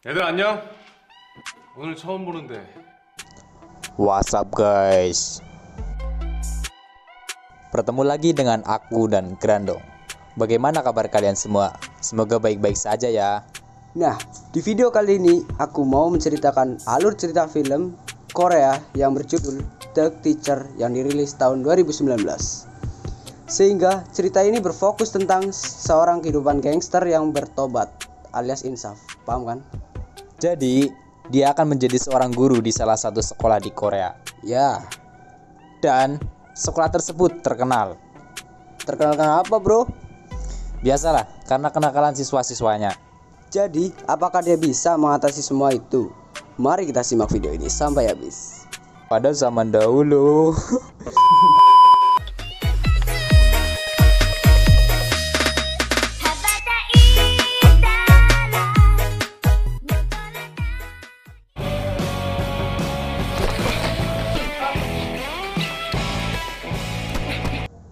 얘들 안녕? 오늘 처음 보는데. What's up guys? Bertemu lagi dengan aku dan Grandong. Bagaimana kabar kalian semua? Semoga baik-baik saja ya. Nah, di video kali ini aku mau menceritakan alur cerita film Korea yang berjudul The Teacher yang dirilis tahun 2019. Sehingga cerita ini berfokus tentang seorang kehidupan gangster yang bertobat alias insaf. Paham kan? Jadi, dia akan menjadi seorang guru di salah satu sekolah di Korea. Ya. Dan sekolah tersebut terkenal. Terkenal apa, bro? Biasalah, karena kenakalan siswa-siswanya. Jadi, apakah dia bisa mengatasi semua itu? Mari kita simak video ini sampai habis. Pada zaman dahulu.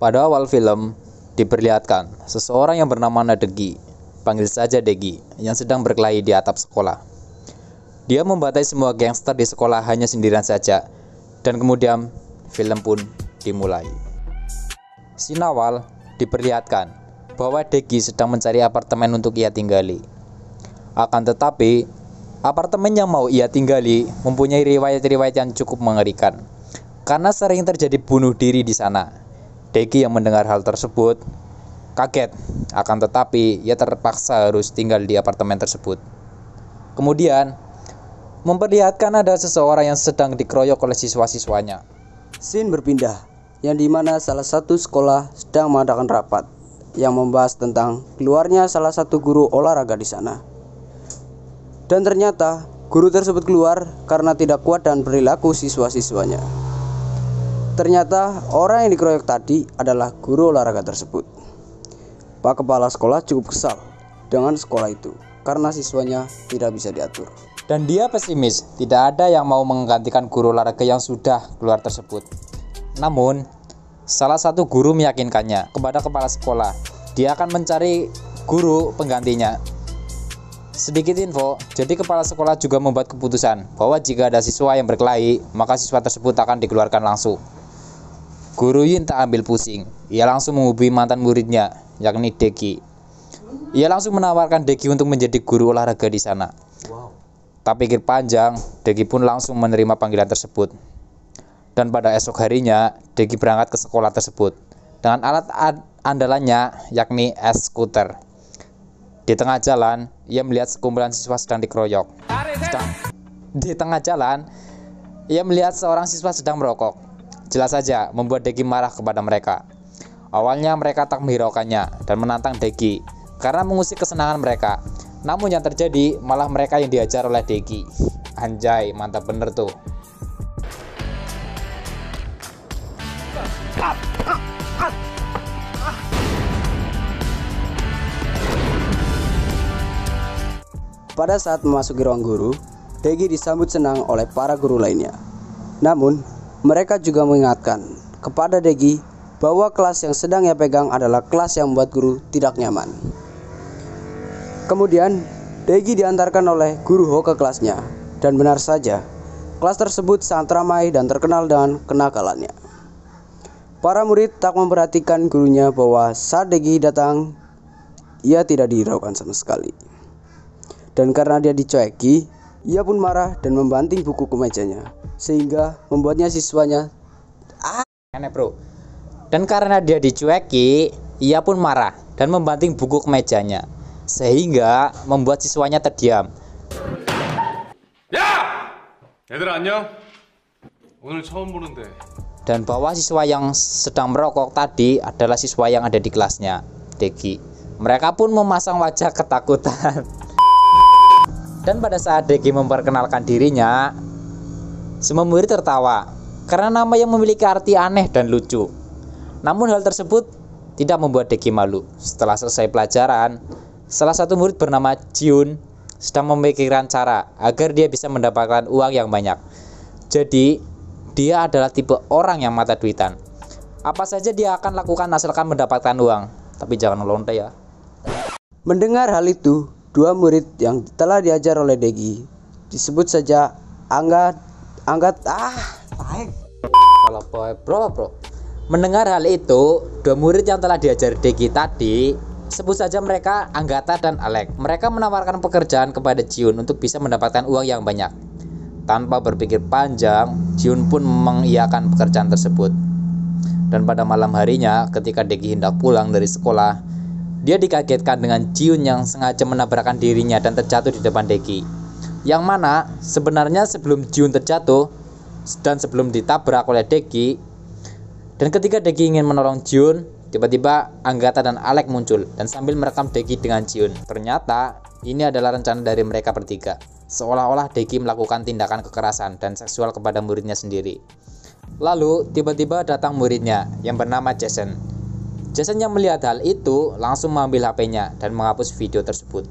Pada awal film diperlihatkan seseorang yang bernama Nadegi, panggil saja Degi, yang sedang berkelahi di atap sekolah. Dia membantai semua gangster di sekolah hanya sendirian saja, dan kemudian film pun dimulai. Scene awal diperlihatkan bahwa Degi sedang mencari apartemen untuk ia tinggali. Akan tetapi, apartemen yang mau ia tinggali mempunyai riwayat-riwayat yang cukup mengerikan, karena sering terjadi bunuh diri di sana. Degi yang mendengar hal tersebut kaget, akan tetapi ia terpaksa harus tinggal di apartemen tersebut. Kemudian memperlihatkan ada seseorang yang sedang dikeroyok oleh siswa-siswanya. Scene berpindah, yang dimana salah satu sekolah sedang mengadakan rapat yang membahas tentang keluarnya salah satu guru olahraga di sana. Dan ternyata guru tersebut keluar karena tidak kuat dan perilaku siswa-siswanya. Ternyata orang yang dikeroyok tadi adalah guru olahraga tersebut. Pak Kepala Sekolah cukup kesal dengan sekolah itu karena siswanya tidak bisa diatur. Dan dia pesimis, tidak ada yang mau menggantikan guru olahraga yang sudah keluar tersebut. Namun, salah satu guru meyakinkannya kepada kepala sekolah, dia akan mencari guru penggantinya. Sedikit info, jadi kepala sekolah juga membuat keputusan bahwa jika ada siswa yang berkelahi, maka siswa tersebut akan dikeluarkan langsung. Guru Yin tak ambil pusing, ia langsung menghubungi mantan muridnya, yakni Degi. Ia langsung menawarkan Degi untuk menjadi guru olahraga di sana. Tak pikir panjang, Degi pun langsung menerima panggilan tersebut. Dan pada esok harinya, Degi berangkat ke sekolah tersebut dengan alat andalannya, yakni es-skuter. Di tengah jalan, ia melihat sekumpulan siswa sedang dikeroyok. Di tengah jalan, ia melihat seorang siswa sedang merokok. Jelas saja membuat Degi marah kepada mereka. Awalnya mereka tak menghiraukannya dan menantang Degi karena mengusik kesenangan mereka. Namun yang terjadi malah mereka yang diajar oleh Degi. Anjay, mantap bener tuh. Pada saat memasuki ruang guru, Degi disambut senang oleh para guru lainnya. Namun, mereka juga mengingatkan kepada Degi bahwa kelas yang sedang ia pegang adalah kelas yang membuat guru tidak nyaman. Kemudian, Degi diantarkan oleh guru Ho ke kelasnya. Dan benar saja, kelas tersebut sangat ramai dan terkenal dengan kenakalannya. Para murid tak memperhatikan gurunya bahwa saat Degi datang, ia tidak dihiraukan sama sekali. Dan karena dia dicueki, ia pun marah dan membanting buku ke mejanya, sehingga membuatnya siswanya Aneh bro. Dan karena dia dicueki, ia pun marah dan membanting buku ke mejanya, sehingga membuat siswanya terdiam. 야! 얘들 안녕? 오늘 처음 보는데. Dan bahwa siswa yang sedang merokok tadi adalah siswa yang ada di kelasnya, Degi. Mereka pun memasang wajah ketakutan. Dan pada saat Degi memperkenalkan dirinya, semua murid tertawa karena nama yang memiliki arti aneh dan lucu. Namun hal tersebut tidak membuat Degi malu. Setelah selesai pelajaran, salah satu murid bernama Jiun sedang memikirkan cara agar dia bisa mendapatkan uang yang banyak. Jadi, dia adalah tipe orang yang mata duitan. Apa saja dia akan lakukan asalkan mendapatkan uang. Tapi jangan lonte ya. Mendengar hal itu, dua murid yang telah diajar oleh Degi, disebut saja Bro. Mendengar hal itu, dua murid yang telah diajar Degi tadi, sebut saja mereka Anggata dan Alek. Mereka menawarkan pekerjaan kepada Jiun untuk bisa mendapatkan uang yang banyak. Tanpa berpikir panjang, Jiun pun mengiyakan pekerjaan tersebut. Dan pada malam harinya, ketika Degi hendak pulang dari sekolah, dia dikagetkan dengan Jiun yang sengaja menabrakkan dirinya dan terjatuh di depan Degi. Yang mana sebenarnya sebelum Jiun terjatuh dan sebelum ditabrak oleh Degi, dan ketika Degi ingin menolong Jiun, tiba-tiba Anggata dan Alek muncul dan sambil merekam Degi dengan Jiun. Ternyata ini adalah rencana dari mereka bertiga. Seolah-olah Degi melakukan tindakan kekerasan dan seksual kepada muridnya sendiri. Lalu tiba-tiba datang muridnya yang bernama Jason. Jason yang melihat hal itu langsung mengambil HP-nya dan menghapus video tersebut.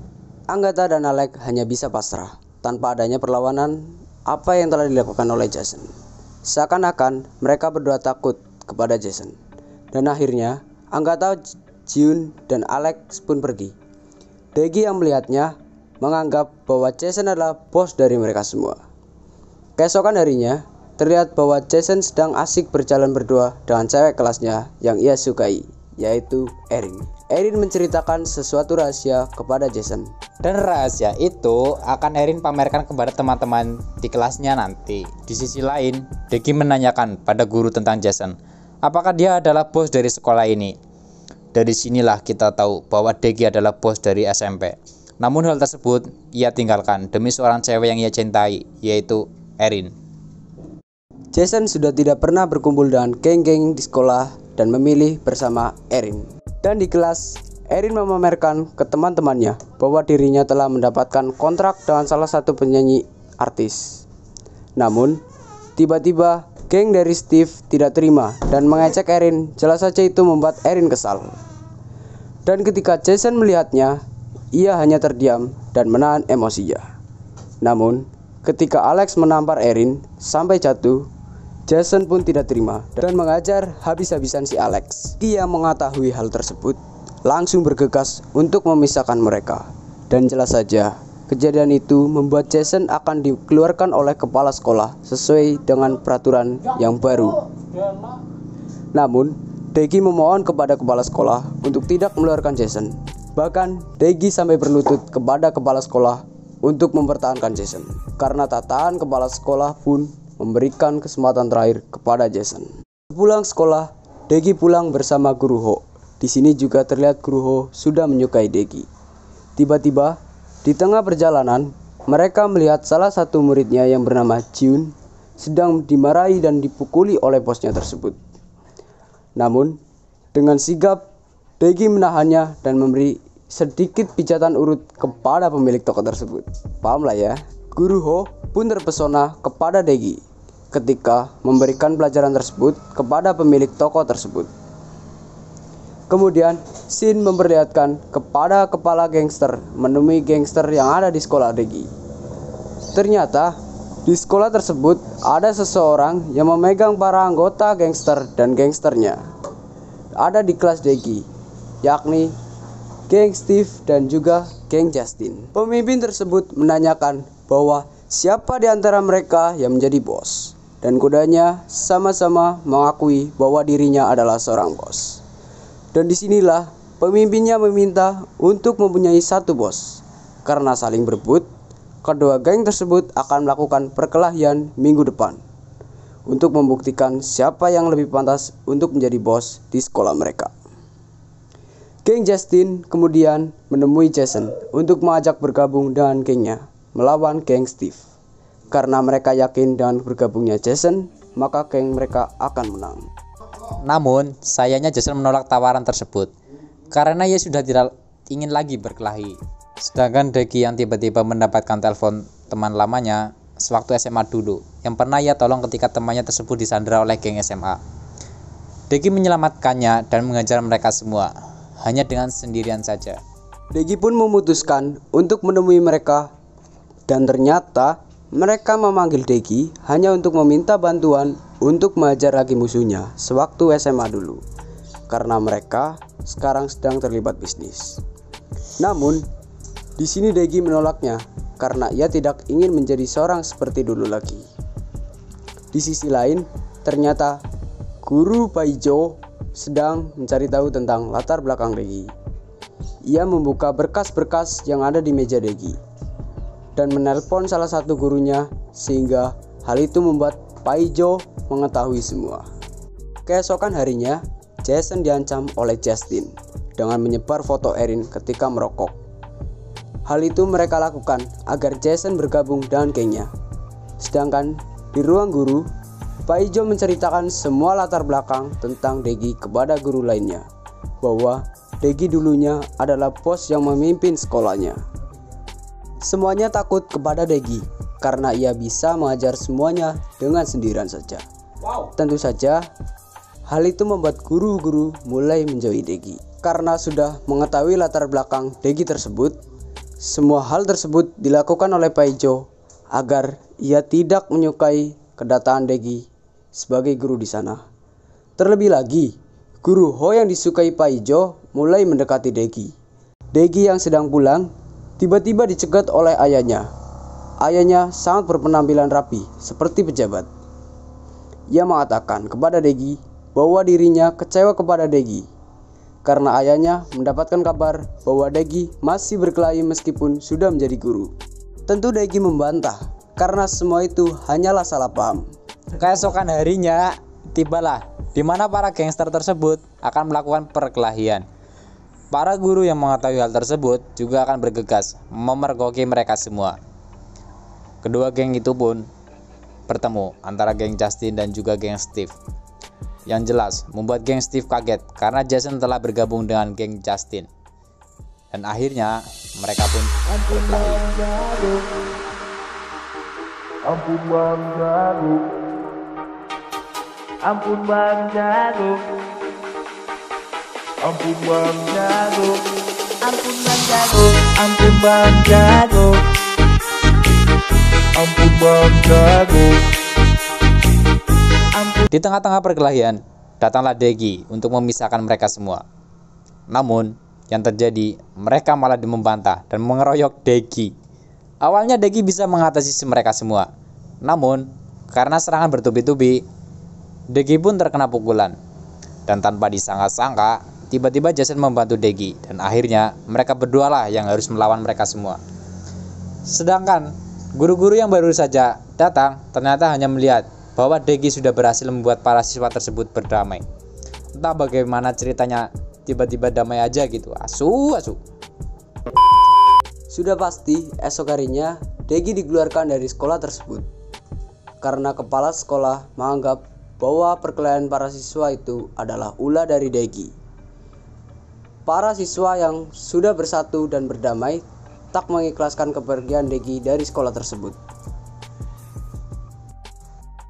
Anggata dan Alek hanya bisa pasrah tanpa adanya perlawanan apa yang telah dilakukan oleh Jason. Seakan-akan mereka berdua takut kepada Jason. Dan akhirnya Anggata, Jiun, dan Alex pun pergi. Degi yang melihatnya menganggap bahwa Jason adalah bos dari mereka semua. Keesokan harinya terlihat bahwa Jason sedang asik berjalan berdua dengan cewek kelasnya yang ia sukai, yaitu Erin. Erin menceritakan sesuatu rahasia kepada Jason. Dan rahasia itu akan Erin pamerkan kepada teman-teman di kelasnya nanti. Di sisi lain, Degi menanyakan pada guru tentang Jason, apakah dia adalah bos dari sekolah ini. Dari sinilah kita tahu bahwa Degi adalah bos dari SMP. Namun hal tersebut ia tinggalkan demi seorang cewek yang ia cintai, yaitu Erin. Jason sudah tidak pernah berkumpul dengan geng-geng di sekolah dan memilih bersama Erin. Dan di kelas, Erin memamerkan ke teman-temannya bahwa dirinya telah mendapatkan kontrak dengan salah satu penyanyi artis. Namun, tiba-tiba geng dari Steve tidak terima dan mengecek Erin. Jelas saja itu membuat Erin kesal. Dan ketika Jason melihatnya, ia hanya terdiam dan menahan emosinya. Namun, ketika Alex menampar Erin sampai jatuh, Jason pun tidak terima dan mengajar habis-habisan si Alex. Dia mengetahui hal tersebut, langsung bergegas untuk memisahkan mereka. Dan jelas saja, kejadian itu membuat Jason akan dikeluarkan oleh kepala sekolah sesuai dengan peraturan yang baru. Namun, Degi memohon kepada kepala sekolah untuk tidak mengeluarkan Jason. Bahkan, Degi sampai berlutut kepada kepala sekolah untuk mempertahankan Jason. Karena tak tahan, kepala sekolah pun memberikan kesempatan terakhir kepada Jason. Pulang sekolah, Degi pulang bersama Guru Ho. Di sini juga terlihat Guru Ho sudah menyukai Degi. Tiba-tiba, di tengah perjalanan, mereka melihat salah satu muridnya yang bernama Jiun sedang dimarahi dan dipukuli oleh bosnya tersebut. Namun, dengan sigap, Degi menahannya dan memberi sedikit pijatan urut kepada pemilik toko tersebut. Paham lah ya? Guru Ho pun terpesona kepada Degi ketika memberikan pelajaran tersebut kepada pemilik toko tersebut. Kemudian, Shin memperlihatkan kepada kepala gangster menemui gangster yang ada di sekolah Degi. Ternyata, di sekolah tersebut ada seseorang yang memegang para anggota gangster dan gangsternya. Ada di kelas Degi, yakni geng Steve dan juga geng Justin. Pemimpin tersebut menanyakan bahwa siapa di antara mereka yang menjadi bos. Dan keduanya sama-sama mengakui bahwa dirinya adalah seorang bos. Dan disinilah pemimpinnya meminta untuk mempunyai satu bos. Karena saling berebut, kedua geng tersebut akan melakukan perkelahian minggu depan untuk membuktikan siapa yang lebih pantas untuk menjadi bos di sekolah mereka. Geng Justin kemudian menemui Jason untuk mengajak bergabung dengan gengnya melawan geng Steve. Karena mereka yakin dengan bergabungnya Jason, maka geng mereka akan menang. Namun, sayangnya Jason menolak tawaran tersebut karena ia sudah tidak ingin lagi berkelahi. Sedangkan Degi yang tiba-tiba mendapatkan telepon teman lamanya sewaktu SMA dulu, yang pernah ia tolong ketika temannya tersebut disandera oleh geng SMA. Degi menyelamatkannya dan mengajar mereka semua, hanya dengan sendirian saja. Degi pun memutuskan untuk menemui mereka, dan ternyata mereka memanggil Degi hanya untuk meminta bantuan untuk mengajar lagi musuhnya sewaktu SMA dulu, karena mereka sekarang sedang terlibat bisnis. Namun, Di sini Degi menolaknya karena ia tidak ingin menjadi seorang seperti dulu lagi. Di sisi lain, ternyata guru Paijo sedang mencari tahu tentang latar belakang Degi. Ia membuka berkas-berkas yang ada di meja Degi dan menelpon salah satu gurunya, sehingga hal itu membuat Paijo mengetahui semua. Keesokan harinya, Jason diancam oleh Justin dengan menyebar foto Erin ketika merokok. Hal itu mereka lakukan agar Jason bergabung dengan gengnya. Sedangkan di ruang guru, Paijo menceritakan semua latar belakang tentang Degi kepada guru lainnya, bahwa Degi dulunya adalah bos yang memimpin sekolahnya. Semuanya takut kepada Degi karena ia bisa mengajar semuanya dengan sendirian saja. Tentu saja, hal itu membuat guru-guru mulai menjauhi Degi. Karena sudah mengetahui latar belakang Degi tersebut, semua hal tersebut dilakukan oleh Paijo agar ia tidak menyukai kedatangan Degi sebagai guru di sana. Terlebih lagi, guru Ho yang disukai Paijo mulai mendekati Degi. Degi yang sedang pulang tiba-tiba dicegat oleh ayahnya. Ayahnya sangat berpenampilan rapi seperti pejabat. Ia mengatakan kepada Degi bahwa dirinya kecewa kepada Degi karena ayahnya mendapatkan kabar bahwa Degi masih berkelahi meskipun sudah menjadi guru. Tentu Degi membantah karena semua itu hanyalah salah paham. Keesokan harinya tibalah di mana para gangster tersebut akan melakukan perkelahian. Para guru yang mengetahui hal tersebut juga akan bergegas memergoki mereka semua. Kedua geng itu pun bertemu antara geng Justin dan juga geng Steve. Yang jelas membuat geng Steve kaget karena Jason telah bergabung dengan geng Justin. Dan akhirnya mereka pun berkelahi. Ampun Bang Jago, ampun Bang Jago, ampun Bang Jago, ampun Bang Jago, ampun Bang Jago, ampun Bang Jago. Di tengah-tengah perkelahian, datanglah Degi untuk memisahkan mereka semua. Namun, yang terjadi, mereka malah membantah dan mengeroyok Degi. Awalnya Degi bisa mengatasi mereka semua. Namun, karena serangan bertubi-tubi, Degi pun terkena pukulan. Dan tanpa disangka-sangka, tiba-tiba Jason membantu Degi. Dan akhirnya, mereka berdualah yang harus melawan mereka semua. Sedangkan, guru-guru yang baru saja datang ternyata hanya melihat bahwa Degi sudah berhasil membuat para siswa tersebut berdamai. Entah bagaimana ceritanya, tiba-tiba damai aja gitu. Asu. Sudah pasti esok harinya Degi dikeluarkan dari sekolah tersebut karena kepala sekolah menganggap bahwa perkelahian para siswa itu adalah ulah dari Degi. Para siswa yang sudah bersatu dan berdamai tak mengikhlaskan kepergian Degi dari sekolah tersebut.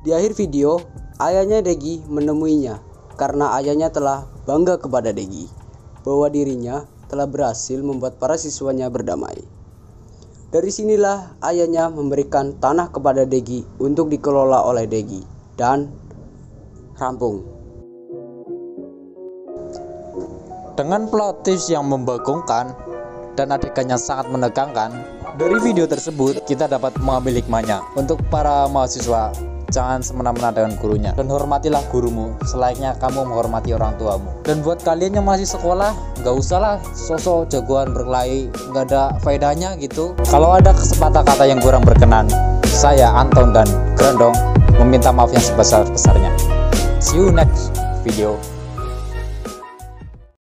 Di akhir video, ayahnya Degi menemuinya karena ayahnya telah bangga kepada Degi bahwa dirinya telah berhasil membuat para siswanya berdamai. Dari sinilah ayahnya memberikan tanah kepada Degi untuk dikelola oleh Degi dan rampung. Dengan plot twist yang membagongkan dan adegannya sangat menegangkan, dari video tersebut kita dapat mengambil hikmahnya untuk para mahasiswa. Jangan semena-mena dengan gurunya, dan hormatilah gurumu selayaknya kamu menghormati orang tuamu. Dan buat kalian yang masih sekolah, nggak usahlah sosok jagoan berkelahi, nggak ada faedahnya gitu. Kalau ada kesempatan kata yang kurang berkenan, saya Anton dan Grandong meminta maaf yang sebesar-besarnya. See you next video.